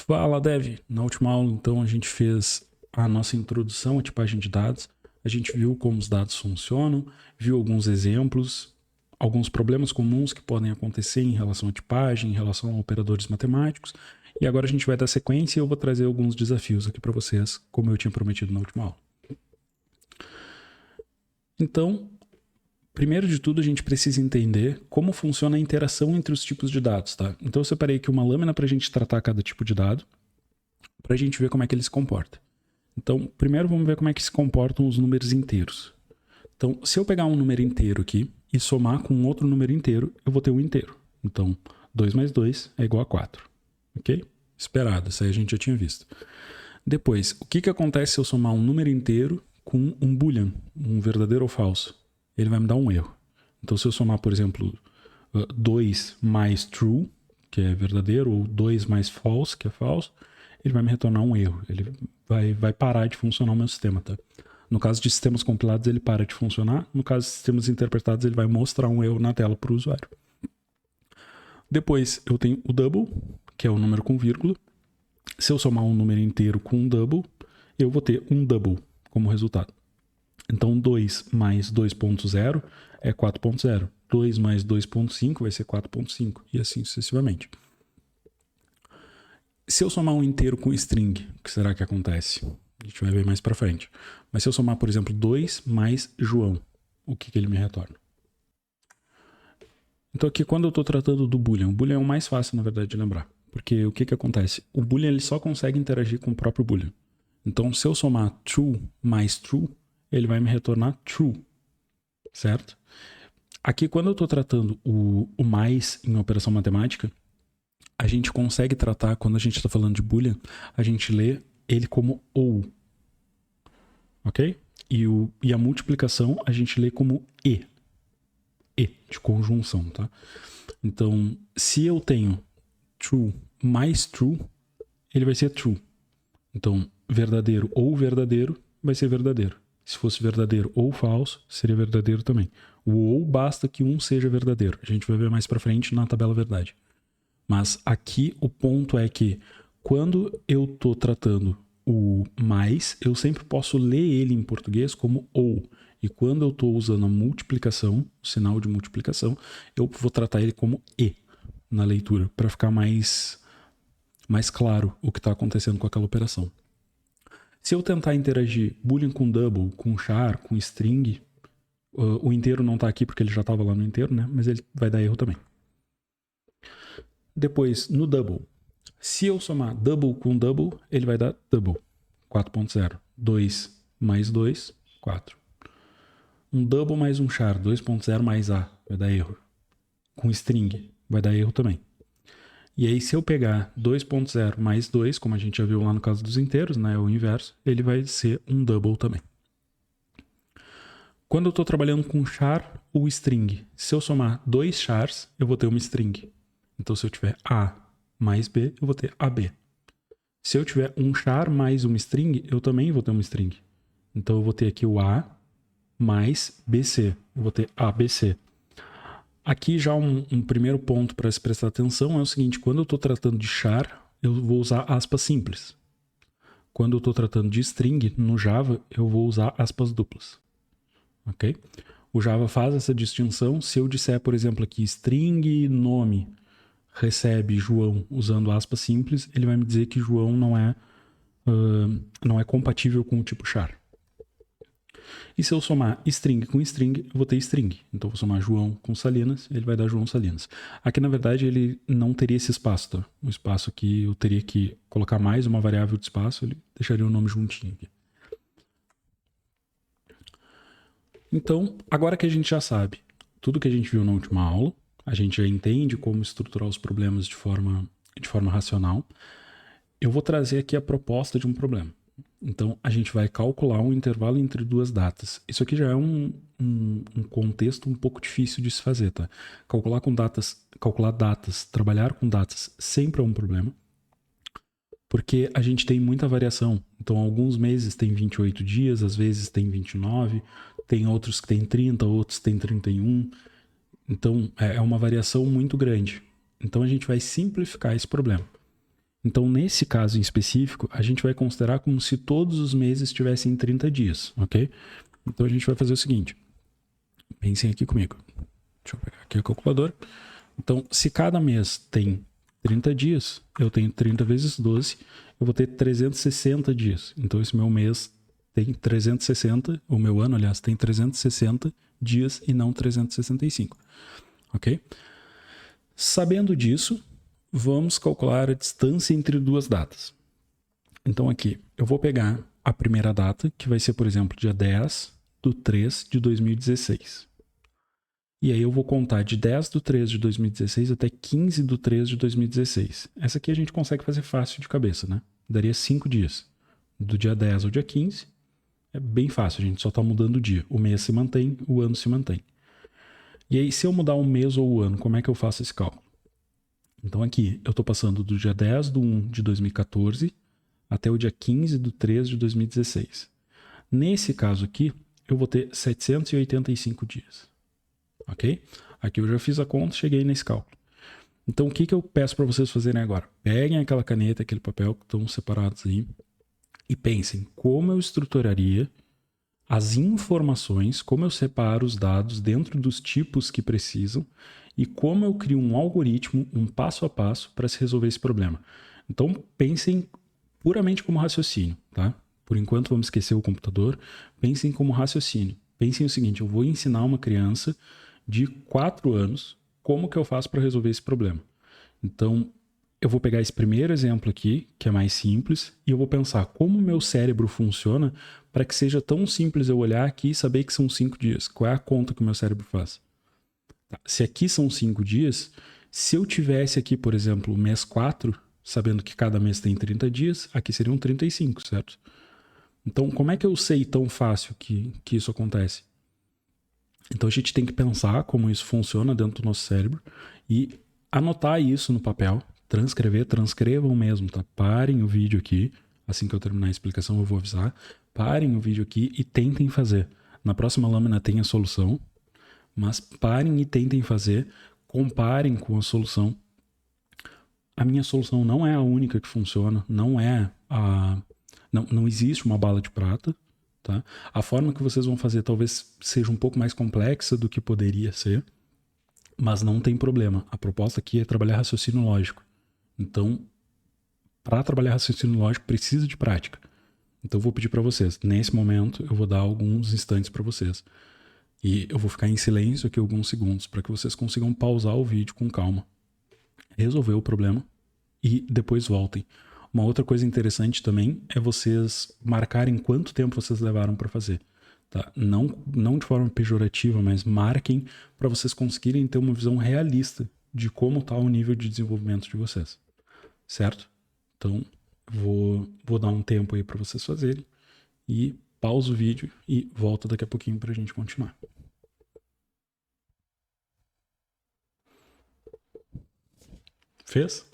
Fala, Dev! Na última aula, então, a gente fez a nossa introdução à tipagem de dados. A gente viu como os dados funcionam, viu alguns exemplos, alguns problemas comuns que podem acontecer em relação à tipagem, em relação a operadores matemáticos. E agora a gente vai dar sequência e eu vou trazer alguns desafios aqui para vocês, como eu tinha prometido na última aula. Então, primeiro de tudo, a gente precisa entender como funciona a interação entre os tipos de dados, tá? Então eu separei aqui uma lâmina para a gente tratar cada tipo de dado, para a gente ver como é que ele se comporta. Então, primeiro vamos ver como é que se comportam os números inteiros. Então, se eu pegar um número inteiro aqui e somar com outro número inteiro, eu vou ter um inteiro. Então, 2 mais 2 é igual a 4. Ok? Esperado, isso aí a gente já tinha visto. Depois, o que acontece se eu somar um número inteiro com um boolean, um verdadeiro ou falso? Ele vai me dar um erro. Então, se eu somar, por exemplo, 2 mais true, que é verdadeiro, ou 2 mais false, que é falso, ele vai me retornar um erro. Ele vai parar de funcionar o meu sistema, tá? No caso de sistemas compilados, ele para de funcionar. No caso de sistemas interpretados, ele vai mostrar um erro na tela para o usuário. Depois, eu tenho o double, que é o número com vírgula. Se eu somar um número inteiro com um double, eu vou ter um double como resultado. Então, 2 mais 2.0 é 4.0. 2 mais 2.5 vai ser 4.5. E assim sucessivamente. Se eu somar um inteiro com string, o que será que acontece? A gente vai ver mais pra frente. Mas se eu somar, por exemplo, 2 mais João, o que ele me retorna? Então aqui, quando eu estou tratando do boolean, o boolean é o mais fácil, na verdade, de lembrar. Porque o que acontece? O boolean ele só consegue interagir com o próprio boolean. Então, se eu somar true mais true, ele vai me retornar true, certo? Aqui, quando eu estou tratando o mais em operação matemática, a gente consegue tratar, quando a gente está falando de boolean, a gente lê ele como ou, ok? E a multiplicação a gente lê como e, de conjunção, tá? Então, se eu tenho true mais true, ele vai ser true. Então, verdadeiro ou verdadeiro vai ser verdadeiro. Se fosse verdadeiro ou falso, seria verdadeiro também. O ou basta que um seja verdadeiro. A gente vai ver mais pra frente na tabela verdade. Mas aqui o ponto é que quando eu estou tratando o mais, eu sempre posso ler ele em português como ou. E quando eu estou usando a multiplicação, o sinal de multiplicação, eu vou tratar ele como e na leitura, para ficar mais claro o que está acontecendo com aquela operação. Se eu tentar interagir boolean com double, com char, com string, o inteiro não está aqui porque ele já estava lá no inteiro, né? Mas ele vai dar erro também. Depois, no double, se eu somar double com double, ele vai dar double, 4.0. 2 mais 2, 4. Um double mais um char, 2.0 mais A, vai dar erro. Com string, vai dar erro também. E aí, se eu pegar 2.0 mais 2, como a gente já viu lá no caso dos inteiros, né, o inverso, ele vai ser um double também. Quando eu estou trabalhando com char ou string, se eu somar 2 chars, eu vou ter uma string. Então, se eu tiver A mais B, eu vou ter AB. Se eu tiver um char mais uma string, eu também vou ter uma string. Então, eu vou ter aqui o A mais BC. Eu vou ter ABC. Aqui já um primeiro ponto para se prestar atenção é o seguinte. Quando eu estou tratando de char, eu vou usar aspas simples. Quando eu estou tratando de string, no Java, eu vou usar aspas duplas. Ok? O Java faz essa distinção. Se eu disser, por exemplo, aqui string nome recebe João usando aspas simples, ele vai me dizer que João não é compatível com o tipo char. E se eu somar string com string, eu vou ter string. Então eu vou somar João com Salinas, ele vai dar João Salinas. Aqui, na verdade, ele não teria esse espaço, tá? O espaço aqui eu teria que colocar mais uma variável de espaço, ele deixaria o nome juntinho aqui. Então, agora que a gente já sabe tudo que a gente viu na última aula, a gente já entende como estruturar os problemas de forma racional, eu vou trazer aqui a proposta de um problema. Então, a gente vai calcular um intervalo entre duas datas. Isso aqui já é um contexto um pouco difícil de se fazer, tá? Calcular datas, trabalhar com datas sempre é um problema, porque a gente tem muita variação. Então, alguns meses tem 28 dias, às vezes tem 29, tem outros que tem 30, outros tem 31. Então, é uma variação muito grande. Então, a gente vai simplificar esse problema. Então, nesse caso em específico, a gente vai considerar como se todos os meses tivessem 30 dias, ok? Então, a gente vai fazer o seguinte. Pensem aqui comigo. Deixa eu pegar aqui a calculadora. Então, se cada mês tem 30 dias, eu tenho 30 vezes 12, eu vou ter 360 dias. Então, esse meu mês tem 360, o meu ano, aliás, tem 360 dias e não 365, ok? Sabendo disso, vamos calcular a distância entre duas datas. Então, aqui, eu vou pegar a primeira data, que vai ser, por exemplo, dia 10/3/2016. E aí eu vou contar de 10/3/2016 até 15/3/2016. Essa aqui a gente consegue fazer fácil de cabeça, né? Daria 5 dias. Do dia 10 ao dia 15, é bem fácil, a gente só está mudando o dia. O mês se mantém, o ano se mantém. E aí, se eu mudar o mês ou o ano, como é que eu faço esse cálculo? Então aqui, eu estou passando do dia 10/1/2014 até o dia 15/3/2016. Nesse caso aqui, eu vou ter 785 dias. Ok? Aqui eu já fiz a conta, cheguei nesse cálculo. Então, o que eu peço para vocês fazerem agora? Peguem aquela caneta, aquele papel que estão separados aí e pensem como eu estruturaria as informações, como eu separo os dados dentro dos tipos que precisam e como eu crio um algoritmo, um passo a passo para se resolver esse problema. Então, pensem puramente como raciocínio, tá? Por enquanto, vamos esquecer o computador. Pensem como raciocínio. Pensem o seguinte, eu vou ensinar uma criança de 4 anos como que eu faço para resolver esse problema. Então, eu vou pegar esse primeiro exemplo aqui, que é mais simples, e eu vou pensar como o meu cérebro funciona para que seja tão simples eu olhar aqui e saber que são 5 dias. Qual é a conta que o meu cérebro faz? Tá. Se aqui são 5 dias, se eu tivesse aqui, por exemplo, o mês 4, sabendo que cada mês tem 30 dias, aqui seriam 35, certo? Então, como é que eu sei tão fácil que isso acontece? Então, a gente tem que pensar como isso funciona dentro do nosso cérebro e anotar isso no papel, transcrevam mesmo, tá? Parem o vídeo aqui, assim que eu terminar a explicação eu vou avisar, parem o vídeo aqui e tentem fazer. Na próxima lâmina tem a solução, mas parem e tentem fazer, comparem com a solução. A minha solução não é a única que funciona, não existe uma bala de prata, tá? A forma que vocês vão fazer talvez seja um pouco mais complexa do que poderia ser, mas não tem problema. A proposta aqui é trabalhar raciocínio lógico. Então, para trabalhar raciocínio lógico, precisa de prática. Então, eu vou pedir para vocês, nesse momento, eu vou dar alguns instantes para vocês. E eu vou ficar em silêncio aqui alguns segundos para que vocês consigam pausar o vídeo com calma, resolver o problema e depois voltem. Uma outra coisa interessante também é vocês marcarem quanto tempo vocês levaram para fazer. Tá? Não de forma pejorativa, mas marquem para vocês conseguirem ter uma visão realista de como está o nível de desenvolvimento de vocês. Certo? Então, vou dar um tempo aí para vocês fazerem e pausa o vídeo e volta daqui a pouquinho para a gente continuar. Fez?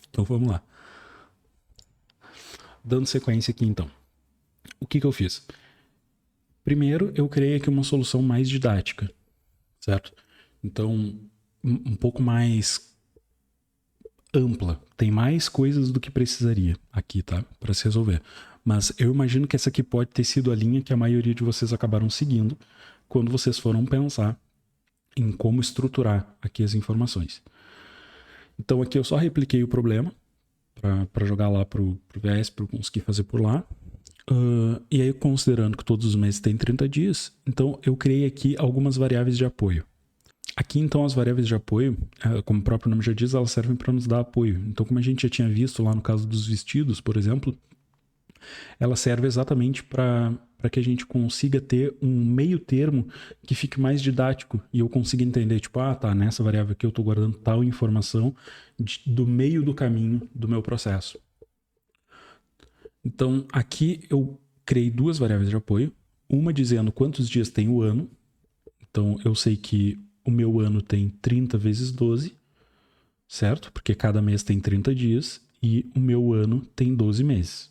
Então vamos lá. Dando sequência aqui então. O que eu fiz? Primeiro, eu criei aqui uma solução mais didática, certo? Então, um pouco mais ampla. Tem mais coisas do que precisaria aqui, tá? Para se resolver. Mas eu imagino que essa aqui pode ter sido a linha que a maioria de vocês acabaram seguindo quando vocês foram pensar em como estruturar aqui as informações. Então, aqui eu só repliquei o problema para jogar lá para o VS, para eu conseguir fazer por lá. E aí, considerando que todos os meses têm 30 dias, então eu criei aqui algumas variáveis de apoio. Aqui, então, as variáveis de apoio, como o próprio nome já diz, elas servem para nos dar apoio. Então, como a gente já tinha visto lá no caso dos vestidos, por exemplo, ela serve exatamente para que a gente consiga ter um meio termo que fique mais didático e eu consiga entender, tipo, tá, nessa variável aqui eu estou guardando tal informação do meio do caminho do meu processo. Então, aqui eu criei duas variáveis de apoio, uma dizendo quantos dias tem o ano. Então, eu sei que o meu ano tem 30 vezes 12, certo? Porque cada mês tem 30 dias e o meu ano tem 12 meses.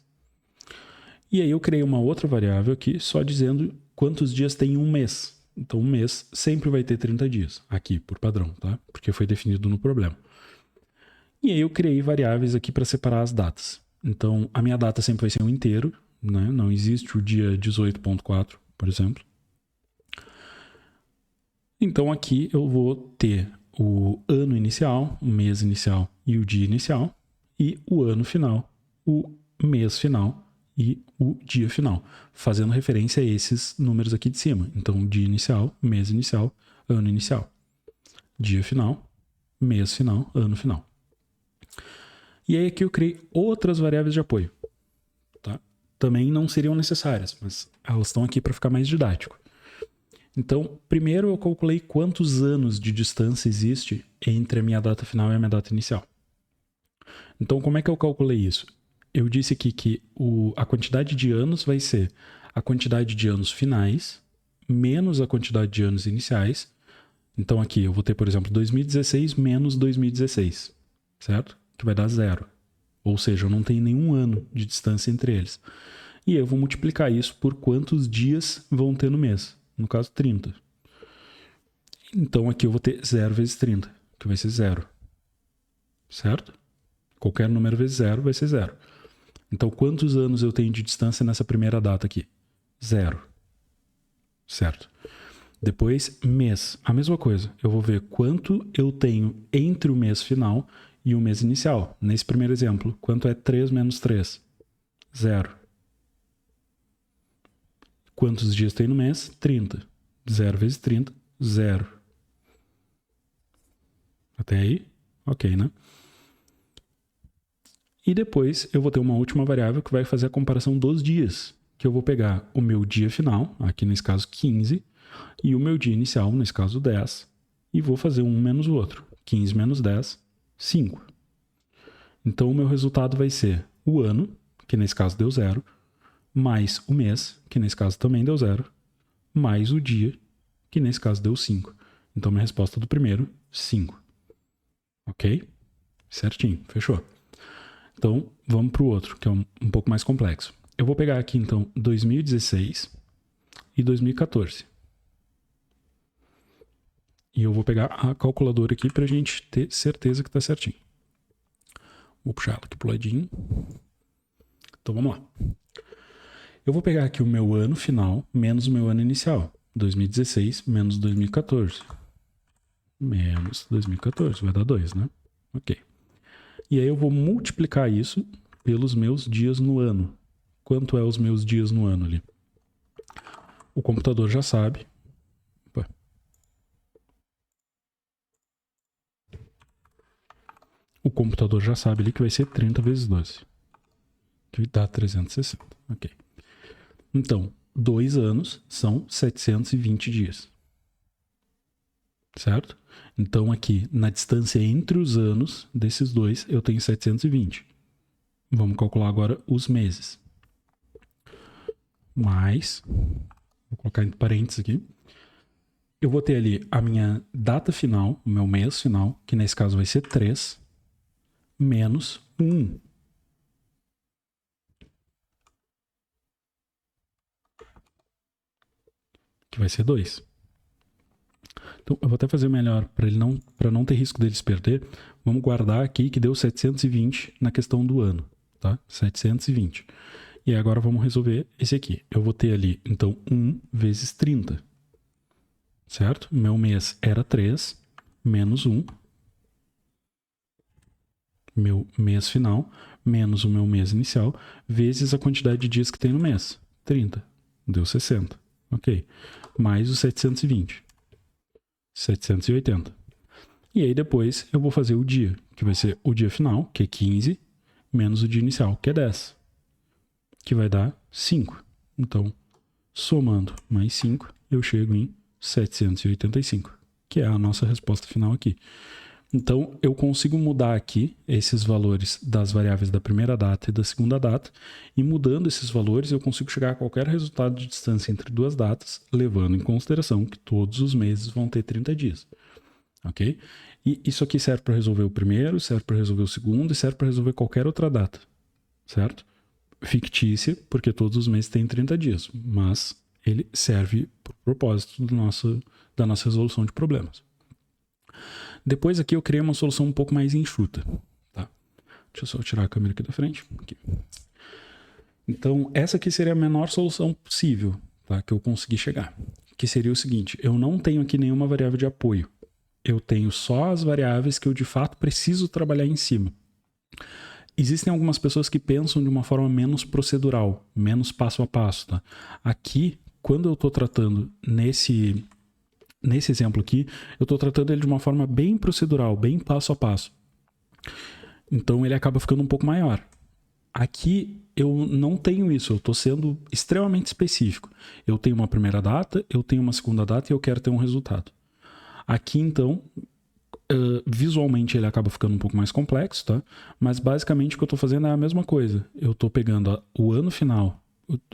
E aí eu criei uma outra variável aqui só dizendo quantos dias tem um mês. Então, um mês sempre vai ter 30 dias, aqui, por padrão, tá? Porque foi definido no problema. E aí eu criei variáveis aqui para separar as datas. Então, a minha data sempre vai ser um inteiro, né? Não existe o dia 18.4, por exemplo. Então, aqui eu vou ter o ano inicial, o mês inicial e o dia inicial, e o ano final, o mês final e o dia final, fazendo referência a esses números aqui de cima. Então, dia inicial, mês inicial, ano inicial, dia final, mês final, ano final. E aí aqui eu criei outras variáveis de apoio. Tá? Também não seriam necessárias, mas elas estão aqui para ficar mais didático. Então, primeiro eu calculei quantos anos de distância existe entre a minha data final e a minha data inicial. Então, como é que eu calculei isso? Eu disse aqui que a quantidade de anos vai ser a quantidade de anos finais menos a quantidade de anos iniciais. Então, aqui eu vou ter, por exemplo, 2016 menos 2016, certo? Que vai dar 0. Ou seja, eu não tenho nenhum ano de distância entre eles. E eu vou multiplicar isso por quantos dias vão ter no mês. No caso, 30. Então, aqui eu vou ter 0 vezes 30, que vai ser 0. Certo? Qualquer número vezes 0 vai ser 0. Então, quantos anos eu tenho de distância nessa primeira data aqui? 0. Certo? Depois, mês. A mesma coisa. Eu vou ver quanto eu tenho entre o mês final e o mês inicial. Nesse primeiro exemplo, quanto é 3 menos 3? 0. Quantos dias tem no mês? 30. 0 vezes 30, 0. Até aí? Ok, né? E depois eu vou ter uma última variável que vai fazer a comparação dos dias. Que eu vou pegar o meu dia final, aqui nesse caso 15, e o meu dia inicial, nesse caso 10, e vou fazer um menos o outro. 15 menos 10, 5. Então o meu resultado vai ser o ano, que nesse caso deu 0, mais o mês, que nesse caso também deu 0, mais o dia, que nesse caso deu 5. Então minha resposta do primeiro, 5. Ok? Certinho, fechou. Então vamos para o outro, que é um pouco mais complexo. Eu vou pegar aqui então 2016 e 2014. E eu vou pegar a calculadora aqui para a gente ter certeza que está certinho. Vou puxar ela aqui pro ladinho. Então vamos lá. Eu vou pegar aqui o meu ano final menos o meu ano inicial. 2016 menos 2014. Menos 2014. Vai dar 2, né? Ok. E aí eu vou multiplicar isso pelos meus dias no ano. Quanto é os meus dias no ano ali? O computador já sabe. Opa. O computador já sabe ali que vai ser 30 vezes 12. Que dá 360. Ok. Então, 2 anos são 720 dias. Certo? Então, aqui, na distância entre os anos desses dois, eu tenho 720. Vamos calcular agora os meses. Mais, vou colocar entre parênteses aqui. Eu vou ter ali a minha data final, o meu mês final, que nesse caso vai ser 3, menos 1. Que vai ser 2. Então, eu vou até fazer melhor, para não ter risco deles perder. Vamos guardar aqui que deu 720 na questão do ano, tá? 720. E agora vamos resolver esse aqui. Eu vou ter ali, então, 1 vezes 30. Certo? Meu mês era 3, menos 1. Meu mês final, menos o meu mês inicial, vezes a quantidade de dias que tem no mês. 30. Deu 60. Ok. Mais os 720. 780. E aí depois eu vou fazer o dia, que vai ser o dia final, que é 15, menos o dia inicial, que é 10. Que vai dar 5. Então, somando mais 5, eu chego em 785, que é a nossa resposta final aqui. Então, eu consigo mudar aqui esses valores das variáveis da primeira data e da segunda data, e mudando esses valores, eu consigo chegar a qualquer resultado de distância entre duas datas, levando em consideração que todos os meses vão ter 30 dias. Ok? E isso aqui serve para resolver o primeiro, serve para resolver o segundo e serve para resolver qualquer outra data, certo? Fictícia, porque todos os meses têm 30 dias, mas ele serve para o propósito da nossa resolução de problemas. Depois aqui eu criei uma solução um pouco mais enxuta. Deixa eu só tirar a câmera aqui da frente. Aqui. Então, essa aqui seria a menor solução possível, tá? Que eu consegui chegar. Que seria o seguinte, eu não tenho aqui nenhuma variável de apoio. Eu tenho só as variáveis que eu de fato preciso trabalhar em cima. Existem algumas pessoas que pensam de uma forma menos procedural, menos passo a passo, tá? Aqui, quando eu estou tratando nesse exemplo aqui, eu estou tratando ele de uma forma bem procedural, bem passo a passo. Então ele acaba ficando um pouco maior. Aqui eu não tenho isso, eu estou sendo extremamente específico. Eu tenho uma primeira data, eu tenho uma segunda data e eu quero ter um resultado. Aqui então, visualmente ele acaba ficando um pouco mais complexo, tá? Mas basicamente o que eu estou fazendo é a mesma coisa. Eu estou pegando o ano final,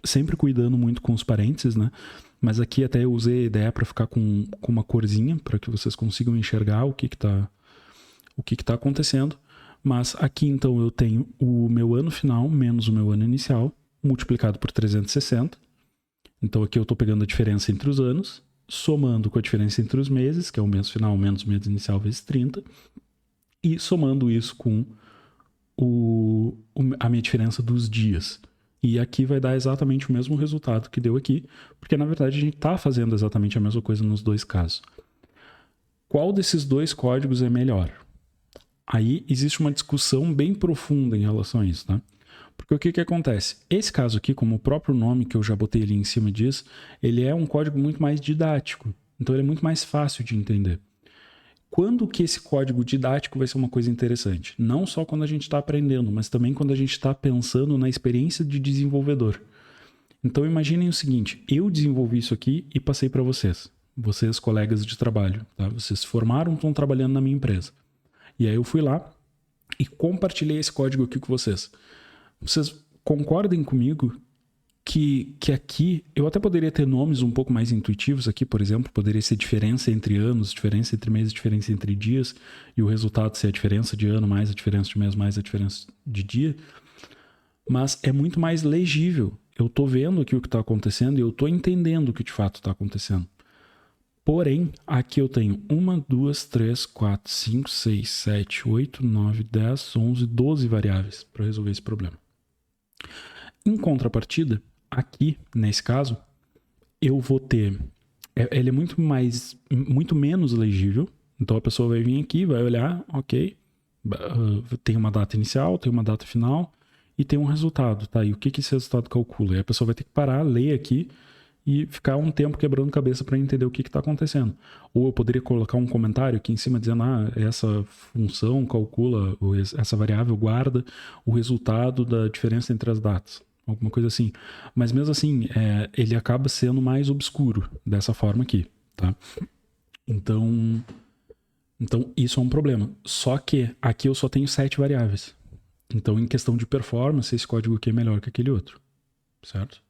sempre cuidando muito com os parênteses, né? Mas aqui até eu usei a ideia para ficar com uma corzinha, para que vocês consigam enxergar o que está acontecendo. Mas aqui, então, eu tenho o meu ano final menos o meu ano inicial, multiplicado por 360. Então, aqui eu estou pegando a diferença entre os anos, somando com a diferença entre os meses, que é o mês final menos o mês inicial vezes 30, e somando isso com a minha diferença dos dias. E aqui vai dar exatamente o mesmo resultado que deu aqui, porque, na verdade, a gente está fazendo exatamente a mesma coisa nos dois casos. Qual desses dois códigos é melhor? Aí existe uma discussão bem profunda em relação a isso, tá? Porque o que acontece? Esse caso aqui, como o próprio nome que eu já botei ali em cima disso, ele é um código muito mais didático. Então ele é muito mais fácil de entender. Quando que esse código didático vai ser uma coisa interessante? Não só quando a gente está aprendendo, mas também quando a gente está pensando na experiência de desenvolvedor. Então imaginem o seguinte, eu desenvolvi isso aqui e passei para vocês. Vocês, colegas de trabalho, tá? Vocês se formaram, estão trabalhando na minha empresa. E aí eu fui lá e compartilhei esse código aqui com vocês. Vocês concordem comigo que aqui eu até poderia ter nomes um pouco mais intuitivos aqui, por exemplo, poderia ser diferença entre anos, diferença entre meses, diferença entre dias, e o resultado ser a diferença de ano mais a diferença de mês mais a diferença de dia. Mas é muito mais legível. Eu estou vendo aqui o que está acontecendo e eu estou entendendo o que de fato está acontecendo. Porém, aqui eu tenho 1, 2, 3, 4, 5, 6, 7, 8, 9, 10, 11, 12 variáveis para resolver esse problema. Em contrapartida, aqui, nesse caso, eu vou ter... Ele é muito menos legível. Então a pessoa vai vir aqui, vai olhar, ok, tem uma data inicial, tem uma data final e tem um resultado, tá? E o que esse resultado calcula? E a pessoa vai ter que parar, ler aqui e ficar um tempo quebrando cabeça para entender o que está acontecendo. Ou eu poderia colocar um comentário aqui em cima dizendo, essa função calcula, ou essa variável guarda o resultado da diferença entre as datas. Alguma coisa assim. Mas mesmo assim, ele acaba sendo mais obscuro dessa forma aqui, tá? Então isso é um problema. Só que aqui eu só tenho 7 variáveis. Então, em questão de performance, esse código aqui é melhor que aquele outro, certo?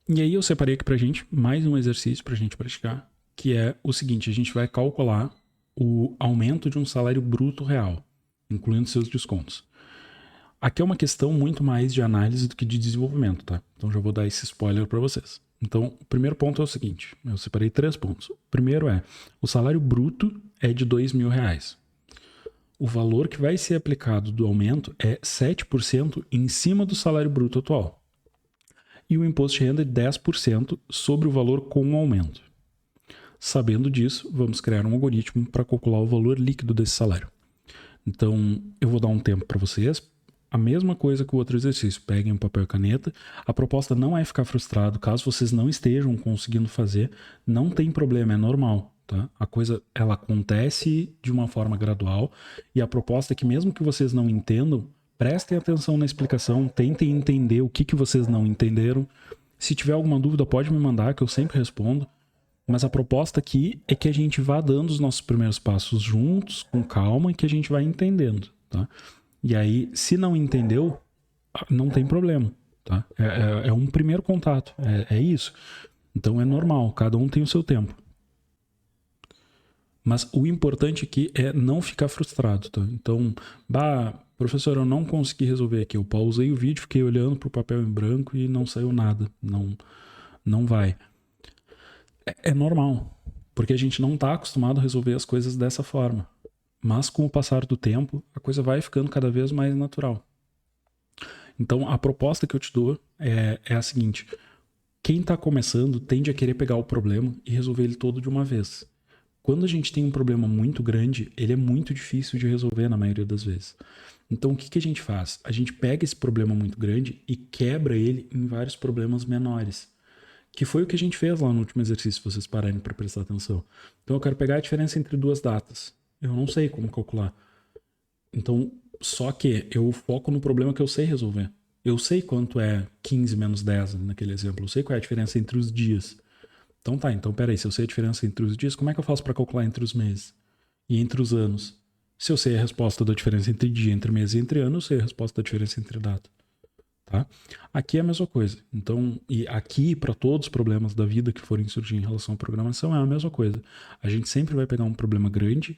E aí eu separei aqui pra gente mais um exercício pra gente praticar, que é o seguinte, a gente vai calcular o aumento de um salário bruto real, incluindo seus descontos. Aqui é uma questão muito mais de análise do que de desenvolvimento, tá? Então já vou dar esse spoiler para vocês. Então, o primeiro ponto é o seguinte, eu separei 3 pontos. O primeiro é, o salário bruto é de R$2.000. O valor que vai ser aplicado do aumento é 7% em cima do salário bruto atual. E o imposto de renda é 10% sobre o valor com o aumento. Sabendo disso, vamos criar um algoritmo para calcular o valor líquido desse salário. Então, eu vou dar um tempo para vocês. A mesma coisa que o outro exercício. Peguem um papel e caneta. A proposta não é ficar frustrado. Caso vocês não estejam conseguindo fazer, não tem problema, é normal. Tá? A coisa ela acontece de uma forma gradual. E a proposta é que mesmo que vocês não entendam, prestem atenção na explicação, tentem entender o que vocês não entenderam. Se tiver alguma dúvida, pode me mandar, que eu sempre respondo. Mas a proposta aqui é que a gente vá dando os nossos primeiros passos juntos, com calma, e que a gente vai entendendo, tá? E aí, se não entendeu, não tem problema, tá? É um primeiro contato, é isso. Então é normal, cada um tem o seu tempo. Mas o importante aqui é não ficar frustrado, tá? Então, professor, eu não consegui resolver aqui. Eu pausei o vídeo, fiquei olhando pro papel em branco e não saiu nada. Não vai. É normal, porque a gente não está acostumado a resolver as coisas dessa forma. Mas com o passar do tempo, a coisa vai ficando cada vez mais natural. Então, a proposta que eu te dou é a seguinte: quem está começando tende a querer pegar o problema e resolver ele todo de uma vez. Quando a gente tem um problema muito grande, ele é muito difícil de resolver na maioria das vezes. Então, o que a gente faz? A gente pega esse problema muito grande e quebra ele em vários problemas menores. Que foi o que a gente fez lá no último exercício, se vocês pararem para prestar atenção. Então, eu quero pegar a diferença entre duas datas. Eu não sei como calcular. Então, só que eu foco no problema que eu sei resolver. Eu sei quanto é 15 menos 10 naquele exemplo. Eu sei qual é a diferença entre os dias. Então tá, então peraí, se eu sei a diferença entre os dias, como é que eu faço para calcular entre os meses? E entre os anos? Se eu sei a resposta da diferença entre dia, entre mês e entre ano, eu sei a resposta da diferença entre data. Tá? Aqui é a mesma coisa. Então, e aqui, para todos os problemas da vida que forem surgir em relação à programação, é a mesma coisa. A gente sempre vai pegar um problema grande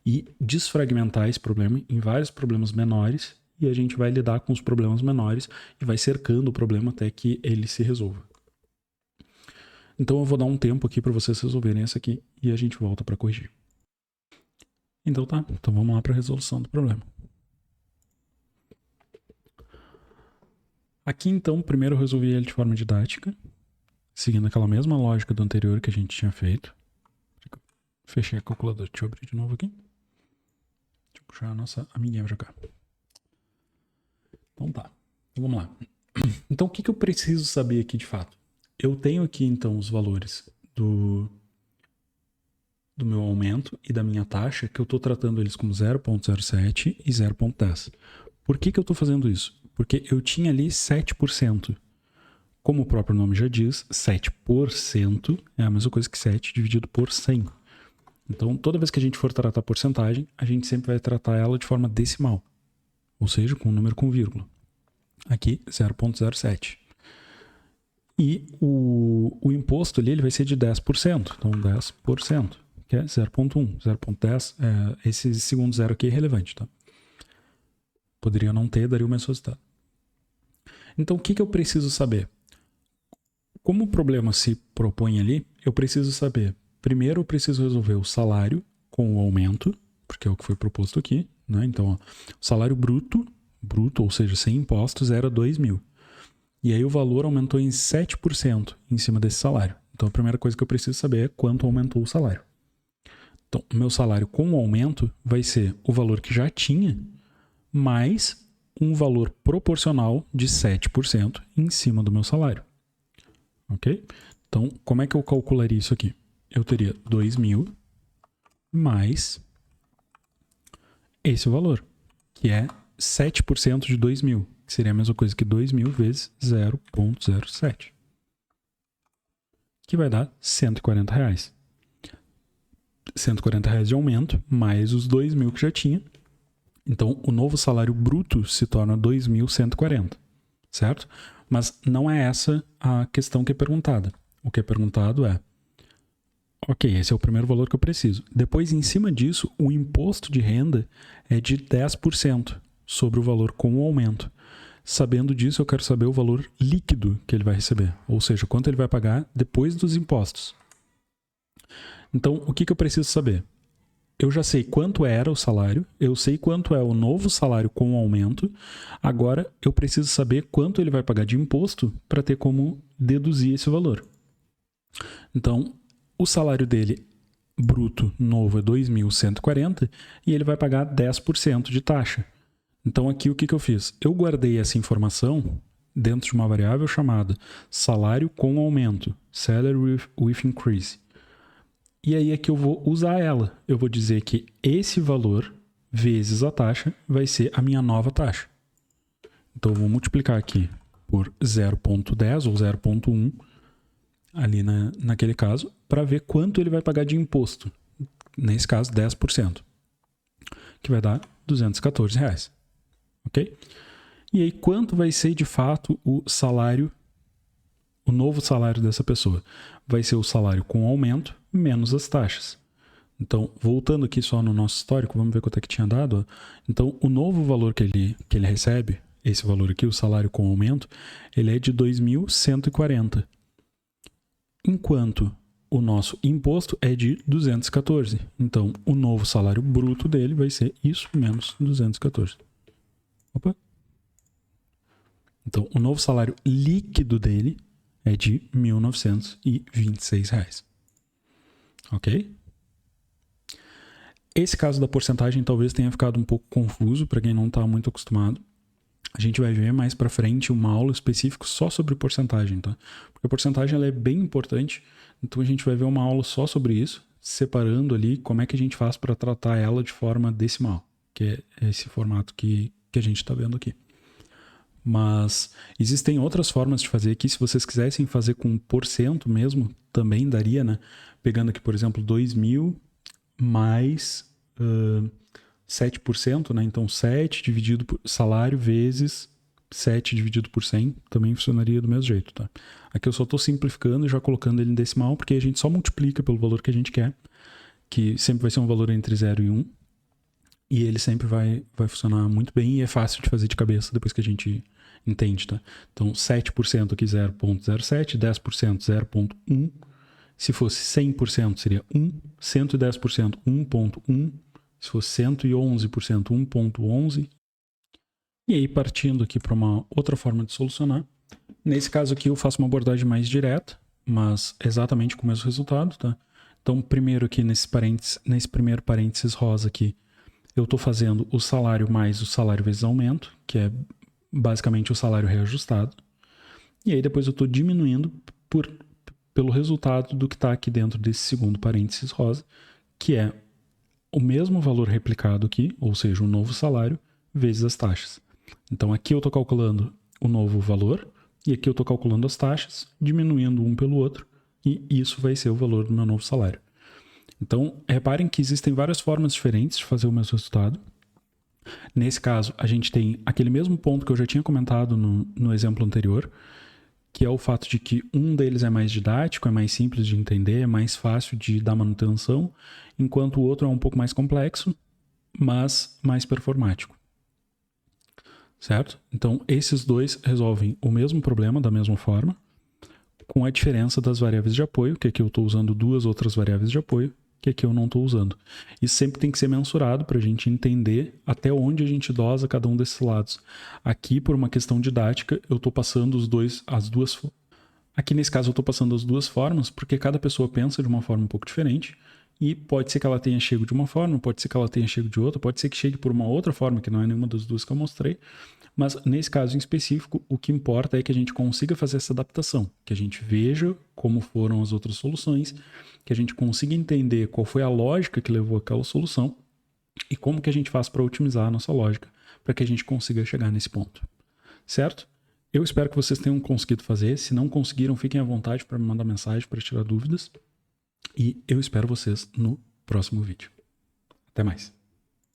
e desfragmentar esse problema em vários problemas menores, e a gente vai lidar com os problemas menores e vai cercando o problema até que ele se resolva. Então eu vou dar um tempo aqui para vocês resolverem essa aqui e a gente volta para corrigir. Então tá, então vamos lá para a resolução do problema. Aqui então, primeiro eu resolvi ele de forma didática, seguindo aquela mesma lógica do anterior que a gente tinha feito. Fechei a calculadora, deixa eu abrir de novo aqui. Deixa eu puxar a nossa amiguinha pra cá. Então tá, então vamos lá. Então o que eu preciso saber aqui de fato? Eu tenho aqui então os valores do meu aumento e da minha taxa, que eu estou tratando eles como 0,07 e 0,10. Por que eu estou fazendo isso? Porque eu tinha ali 7%. Como o próprio nome já diz, 7% é a mesma coisa que 7 dividido por 100. Então, toda vez que a gente for tratar a porcentagem, a gente sempre vai tratar ela de forma decimal. Ou seja, com um número com vírgula. Aqui, 0,07. E o imposto ali ele vai ser de 10%. Então, 10%, que é 0,1. 0,10, esse segundo zero aqui é irrelevante, tá? Poderia não ter, daria o mesmo resultado. Então, o que eu preciso saber? Como o problema se propõe ali, eu preciso saber. Primeiro, eu preciso resolver o salário com o aumento, porque é o que foi proposto aqui, né? Então, ó, o salário bruto, ou seja, sem impostos, era 2.000. E aí o valor aumentou em 7% em cima desse salário. Então, a primeira coisa que eu preciso saber é quanto aumentou o salário. Então, o meu salário com o aumento vai ser o valor que já tinha, mais um valor proporcional de 7% em cima do meu salário. Ok? Então, como é que eu calcularia isso aqui? Eu teria 2.000 mais esse valor, que é 7% de 2.000, que seria a mesma coisa que 2.000 vezes 0,07, que vai dar R$140. R$140 de aumento, mais os 2.000 que já tinha. Então, o novo salário bruto se torna 2.140, certo? Mas não é essa a questão que é perguntada. O que é perguntado é, ok, esse é o primeiro valor que eu preciso. Depois, em cima disso, o imposto de renda é de 10% sobre o valor com o aumento. Sabendo disso, eu quero saber o valor líquido que ele vai receber, ou seja, quanto ele vai pagar depois dos impostos. Então, o que eu preciso saber? Eu já sei quanto era o salário, eu sei quanto é o novo salário com o aumento, agora eu preciso saber quanto ele vai pagar de imposto para ter como deduzir esse valor. Então, o salário dele bruto novo é 2.140 e ele vai pagar 10% de taxa. Então, aqui o que eu fiz? Eu guardei essa informação dentro de uma variável chamada salário com aumento, salary with increase. E aí é que eu vou usar ela. Eu vou dizer que esse valor vezes a taxa vai ser a minha nova taxa. Então, eu vou multiplicar aqui por 0,10 ou 0,1 ali naquele caso, para ver quanto ele vai pagar de imposto. Nesse caso, 10%. Que vai dar R$214. Ok? E aí, quanto vai ser de fato o salário, o novo salário dessa pessoa? Vai ser o salário com aumento menos as taxas. Então, voltando aqui só no nosso histórico, vamos ver quanto é que tinha dado. Então, o novo valor que ele recebe, esse valor aqui, o salário com aumento, ele é de 2.140. Enquanto o nosso imposto é de 214. Então, o novo salário bruto dele vai ser isso menos 214. Opa. Então, o novo salário líquido dele é de R$ 1.926. Ok? Esse caso da porcentagem talvez tenha ficado um pouco confuso para quem não está muito acostumado. A gente vai ver mais para frente uma aula específica só sobre porcentagem, tá? Porque a porcentagem ela é bem importante, então a gente vai ver uma aula só sobre isso, separando ali como é que a gente faz para tratar ela de forma decimal, que é esse formato que a gente está vendo aqui. Mas existem outras formas de fazer aqui, se vocês quisessem fazer com porcento mesmo, também daria, né? Pegando aqui, por exemplo, 2.000 mais 7%, né? Então 7 dividido por salário vezes 7 dividido por 100 também funcionaria do mesmo jeito, tá? Aqui eu só estou simplificando e já colocando ele em decimal, porque a gente só multiplica pelo valor que a gente quer, que sempre vai ser um valor entre 0 e 1, e ele sempre vai funcionar muito bem e é fácil de fazer de cabeça depois que a gente entende, tá? Então 7% aqui 0.07, 10% 0.1, se fosse 100% seria 1, 110% 1.1, se fosse 111%, 1.11. E aí, partindo aqui para uma outra forma de solucionar. Nesse caso aqui, eu faço uma abordagem mais direta, mas exatamente com o mesmo resultado, tá? Então, primeiro aqui nesse primeiro parênteses rosa aqui, eu estou fazendo o salário mais o salário vezes aumento, que é basicamente o salário reajustado. E aí, depois eu estou diminuindo pelo resultado do que está aqui dentro desse segundo parênteses rosa, que é o mesmo valor replicado aqui, ou seja, o novo salário, vezes as taxas. Então aqui eu estou calculando o novo valor, e aqui eu estou calculando as taxas, diminuindo um pelo outro, e isso vai ser o valor do meu novo salário. Então, reparem que existem várias formas diferentes de fazer o mesmo resultado. Nesse caso, a gente tem aquele mesmo ponto que eu já tinha comentado no exemplo anterior, que é o fato de que um deles é mais didático, é mais simples de entender, é mais fácil de dar manutenção, enquanto o outro é um pouco mais complexo, mas mais performático. Certo? Então, esses dois resolvem o mesmo problema da mesma forma, com a diferença das variáveis de apoio, que aqui eu estou usando duas outras variáveis de apoio, que aqui eu não estou usando. Isso sempre tem que ser mensurado para a gente entender até onde a gente dosa cada um desses lados. Aqui, por uma questão didática, eu estou passando as duas. Aqui nesse caso eu estou passando as duas formas, porque cada pessoa pensa de uma forma um pouco diferente, e pode ser que ela tenha chego de uma forma, pode ser que ela tenha chego de outra, pode ser que chegue por uma outra forma, que não é nenhuma das duas que eu mostrei, mas nesse caso em específico, o que importa é que a gente consiga fazer essa adaptação, que a gente veja como foram as outras soluções, que a gente consiga entender qual foi a lógica que levou àquela solução e como que a gente faz para otimizar a nossa lógica, para que a gente consiga chegar nesse ponto. Certo? Eu espero que vocês tenham conseguido fazer. Se não conseguiram, fiquem à vontade para me mandar mensagem, para tirar dúvidas. E eu espero vocês no próximo vídeo. Até mais.